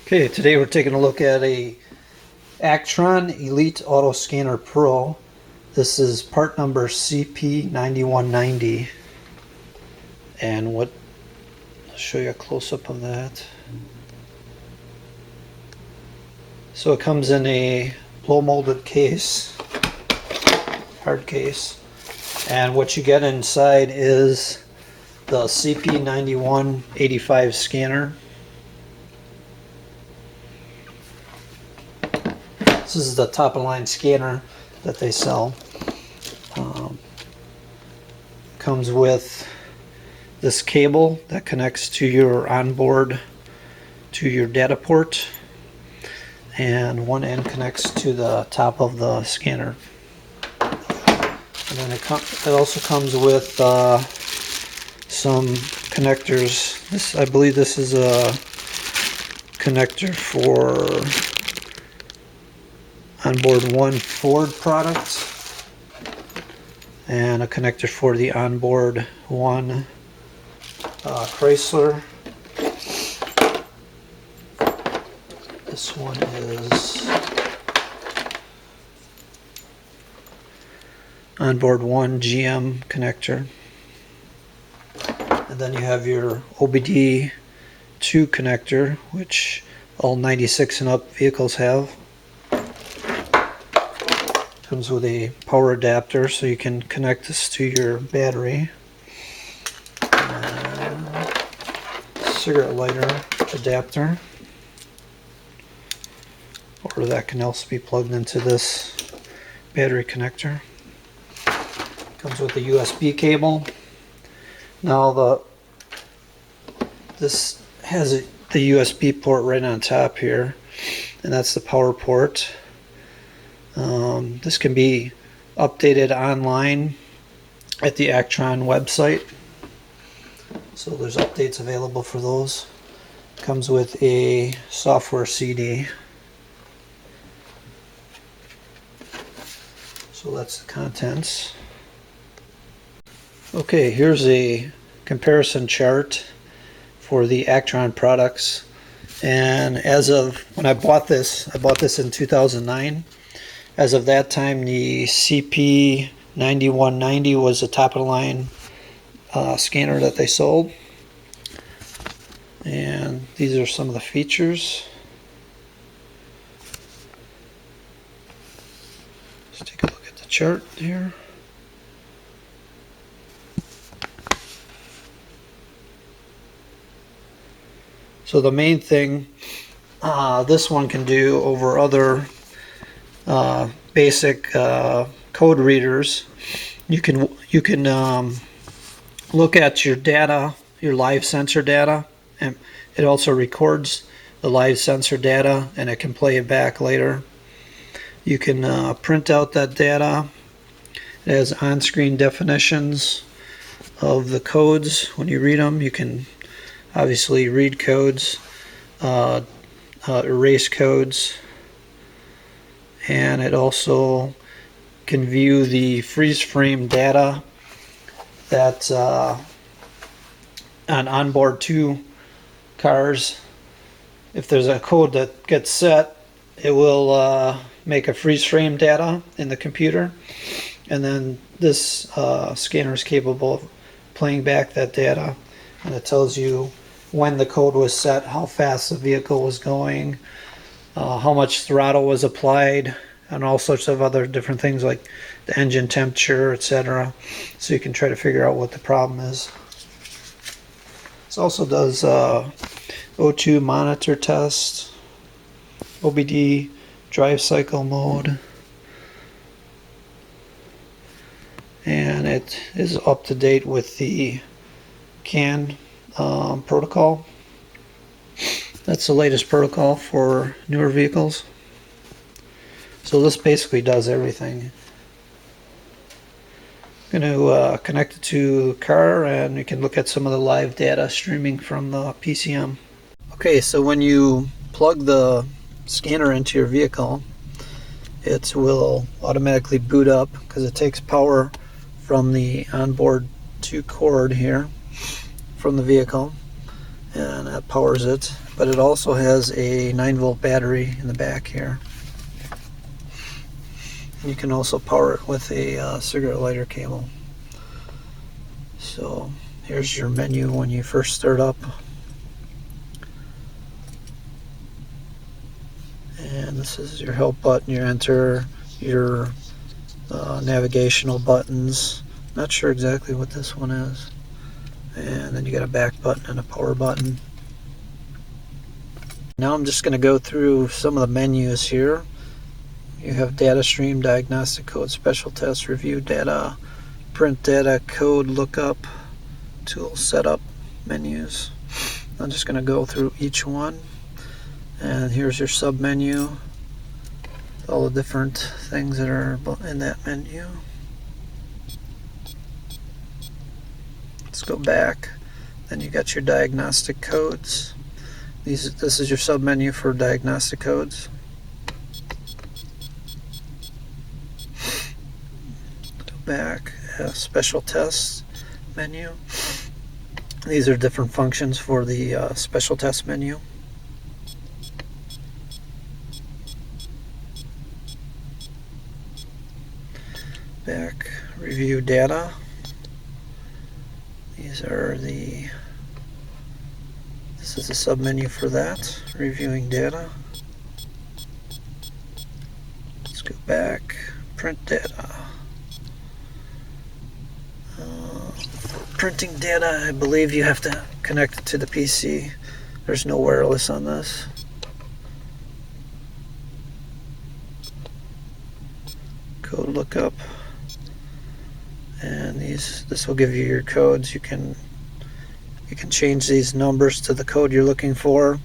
Okay, today we're taking a look at a Actron Elite Auto Scanner Pro. This is part number CP9190, and I'll show you a close-up of that. So it comes in a blow molded case, hard case, and what you get inside is the CP9185 scanner. This is the top of the line scanner that they sell. Comes with this cable that connects to your onboard to your data port, and one end connects to the top of the scanner. And then it also comes with some connectors. I believe this is a connector for onboard 1 Ford product, and a connector for the onboard 1 Chrysler. This one is onboard 1 GM connector. And then you have your OBD2 connector, which all 96 and up vehicles have. Comes with a power adapter so you can connect this to your battery. Cigarette lighter adapter, or that can also be plugged into this battery connector. Comes with a USB cable. Now this has the USB port right on top here, and that's the power port. This can be updated online at the Actron website, so there's updates available for those. Comes with a software CD. So that's the contents. Okay, here's a comparison chart for the Actron products, and as of when I bought this in 2009. As of that time, the CP9190 was the top of the line scanner that they sold. And these are some of the features. Let's take a look at the chart here. So the main thing this one can do over other basic code readers, you can look at your data, your live sensor data, and it also records the live sensor data, and it can play it back later. You can print out that data. It has on-screen definitions of the codes. When you read them, you can obviously read codes, erase codes, and it also can view the freeze frame data that on onboard 2 cars. If there's a code that gets set, it will make a freeze frame data in the computer, and then this scanner is capable of playing back that data, and it tells you when the code was set, how fast the vehicle was going, how much throttle was applied, and all sorts of other different things like the engine temperature, etc. So you can try to figure out what the problem is. This also does O2 monitor test, OBD drive cycle mode, and it is up to date with the CAN protocol. That's the latest protocol for newer vehicles. So this basically does everything. I'm going to connect it to the car, and you can look at some of the live data streaming from the PCM. Okay, so when you plug the scanner into your vehicle, it will automatically boot up because it takes power from the onboard 2 cord here from the vehicle, and that powers it. But it also has a 9-volt battery in the back here. You can also power it with a cigarette lighter cable. So here's your menu when you first start up. And this is your help button. You enter your navigational buttons. Not sure exactly what this one is. And then you got a back button and a power button. Now I'm just going to go through some of the menus here. You have data stream, diagnostic code, special test, review data, print data, code lookup, tool setup menus. I'm just going to go through each one. And here's your sub menu, all the different things that are in that menu. Let's go back. Then you got your diagnostic codes. This is your sub menu for diagnostic codes. Go back, special tests menu. These are different functions for the special test menu. Back, review data. These are this is the sub menu for that, reviewing data. Let's go back, print data. Printing data, I believe you have to connect it to the PC. There's no wireless on this. Code lookup. And this will give you your codes. You can change these numbers to the code you're looking for.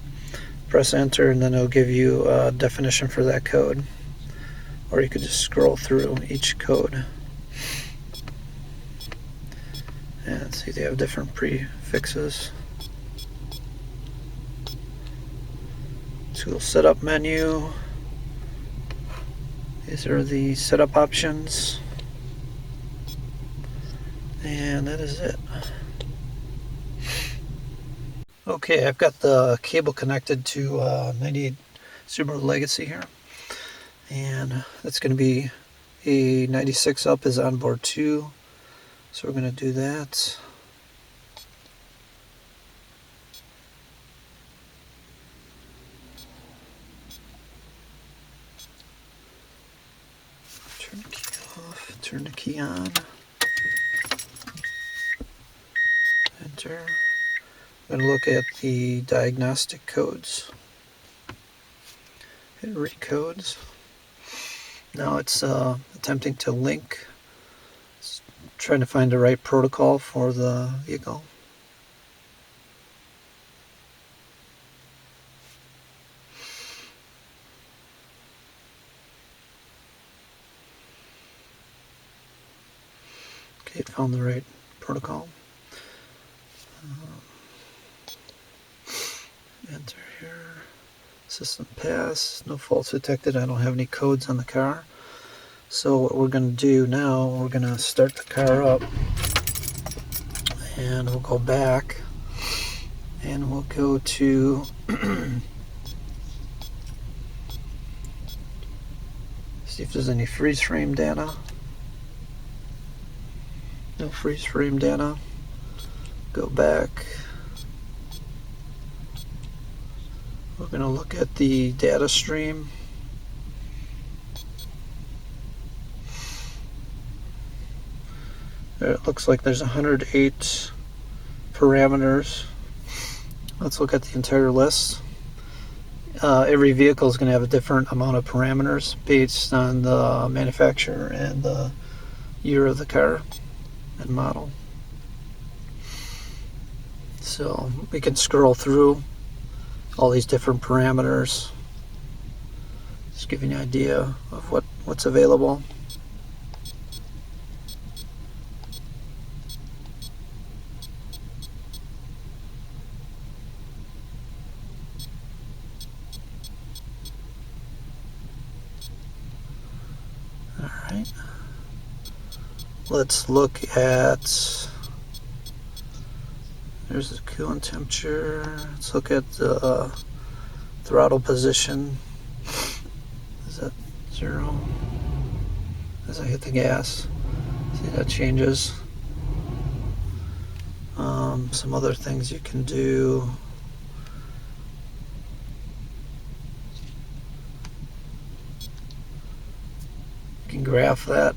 Press enter and then it'll give you a definition for that code. Or you could just scroll through each code. And see, they have different prefixes. Tool setup menu. These are the setup options. And that is it. Okay, I've got the cable connected to 98 Subaru Legacy here. And that's going to be a 96 up is on board 2. So we're going to do that. Turn the key off, turn the key on. Enter. I'm going to look at the diagnostic codes. Hit recodes. Now it's attempting to link. It's trying to find the right protocol for the vehicle. Okay, it found the right protocol. Enter here. System pass. No faults detected. I don't have any codes on the car. So what we're going to do now, we're going to start the car up. And we'll go back. And we'll go to see if there's any freeze frame data. No freeze frame data. Go back. We're going to look at the data stream. It looks like there's 108 parameters. Let's look at the entire list. Every vehicle is going to have a different amount of parameters based on the manufacturer and the year of the car and model. So we can scroll through all these different parameters. Just give you an idea of what's available. Alright. Let's look at There's the coolant temperature. Let's look at the throttle position. Is that 0? As I hit the gas, see that changes. Some other things you can do. You can graph that.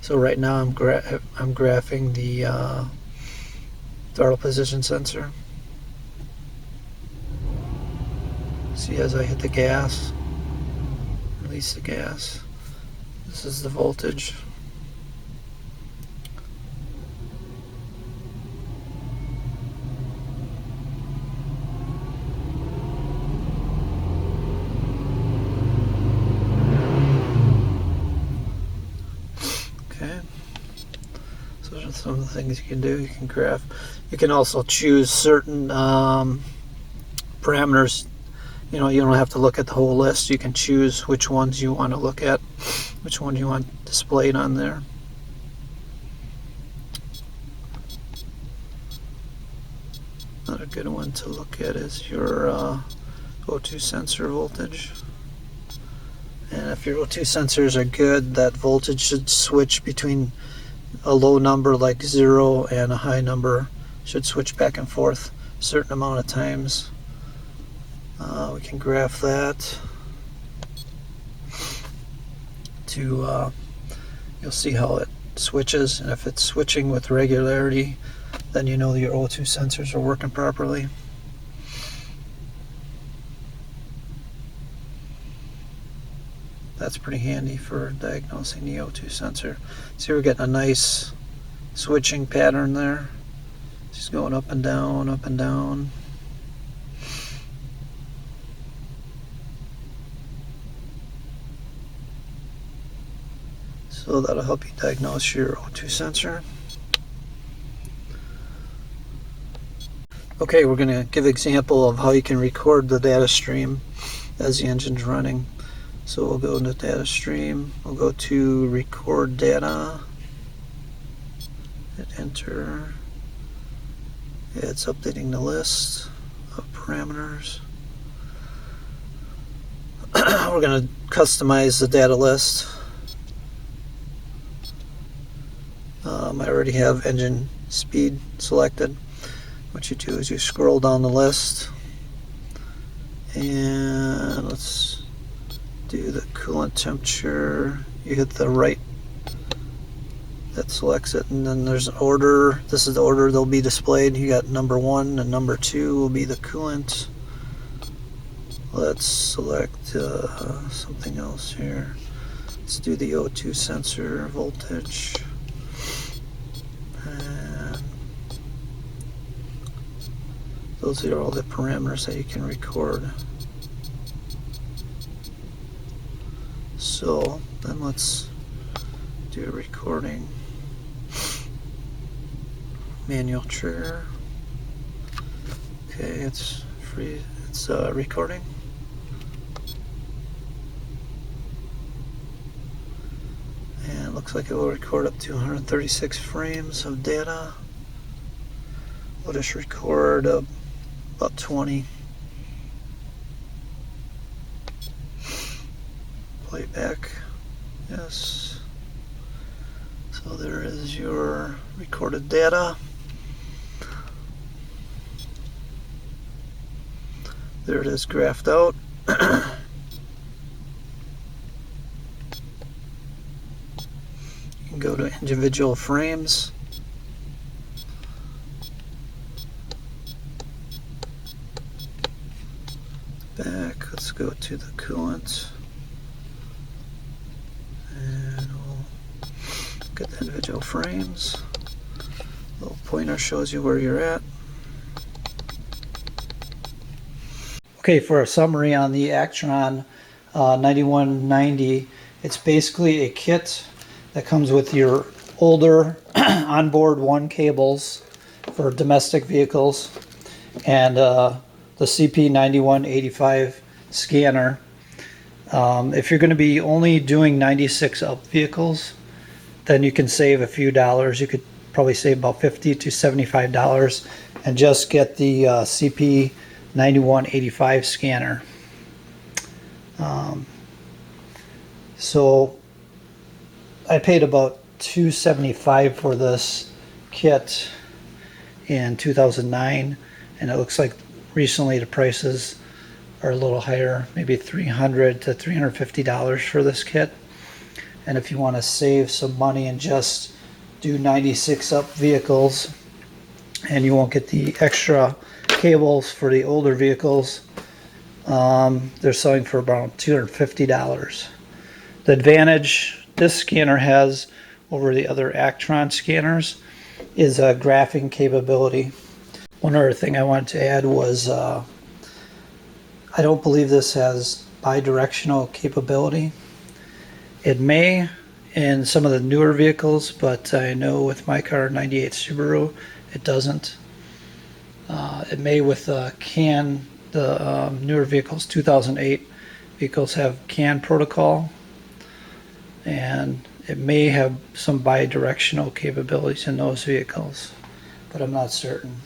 So right now I'm graphing the throttle position sensor. See, as I hit the gas, release the gas, this is the voltage. Okay, so those are some of the things you can do. You can graph. You can also choose certain parameters. You know, you don't have to look at the whole list. You can choose which ones you want to look at, which one you want displayed on there. Another good one to look at is your O2 sensor voltage. And if your O2 sensors are good, that voltage should switch between a low number like 0 and a high number. Should switch back and forth a certain amount of times. We can graph that to you'll see how it switches, and if it's switching with regularity, then you know your O2 sensors are working properly. That's pretty handy for diagnosing the O2 sensor. See, we're getting a nice switching pattern there. Just going up and down, up and down. So that'll help you diagnose your O2 sensor. Okay, we're going to give an example of how you can record the data stream as the engine's running. So we'll go into data stream, we'll go to record data, hit enter. It's updating the list of parameters. We're going to customize the data list. I already have engine speed selected. What you do is you scroll down the list, and let's do the coolant temperature. You hit the right, that selects it, and then there's an order. This is the order they'll be displayed. You got number 1 and number 2 will be the coolant. Let's select something else here. Let's do the O2 sensor voltage. And those are all the parameters that you can record. So then let's do a recording. Manual trigger. Okay, it's free. It's recording. And it looks like it will record up to 136 frames of data. We'll just record about 20. Playback. Yes. So there is your recorded data. There it is, graphed out. You can go to individual frames. Back, let's go to the coolant. And we'll get the individual frames. Little pointer shows you where you're at. Okay, for a summary on the Actron 9190, it's basically a kit that comes with your older onboard 1 cables for domestic vehicles, and the CP9185 scanner. If you're going to be only doing 96 up vehicles, then you can save a few dollars. You could probably save about $50 to $75 and just get the CP9185 scanner. So I paid about $275 for this kit in 2009, and it looks like recently the prices are a little higher, maybe $300 to $350 for this kit. And if you want to save some money and just do 96 up vehicles, and you won't get the extra cables for the older vehicles, they're selling for about $250. The advantage this scanner has over the other Actron scanners is a graphing capability. One other thing I wanted to add was I don't believe this has bidirectional capability. It may in some of the newer vehicles, but I know with my car, 98 Subaru, it doesn't. It may with the newer vehicles, 2008 vehicles have CAN protocol, and it may have some bidirectional capabilities in those vehicles, but I'm not certain.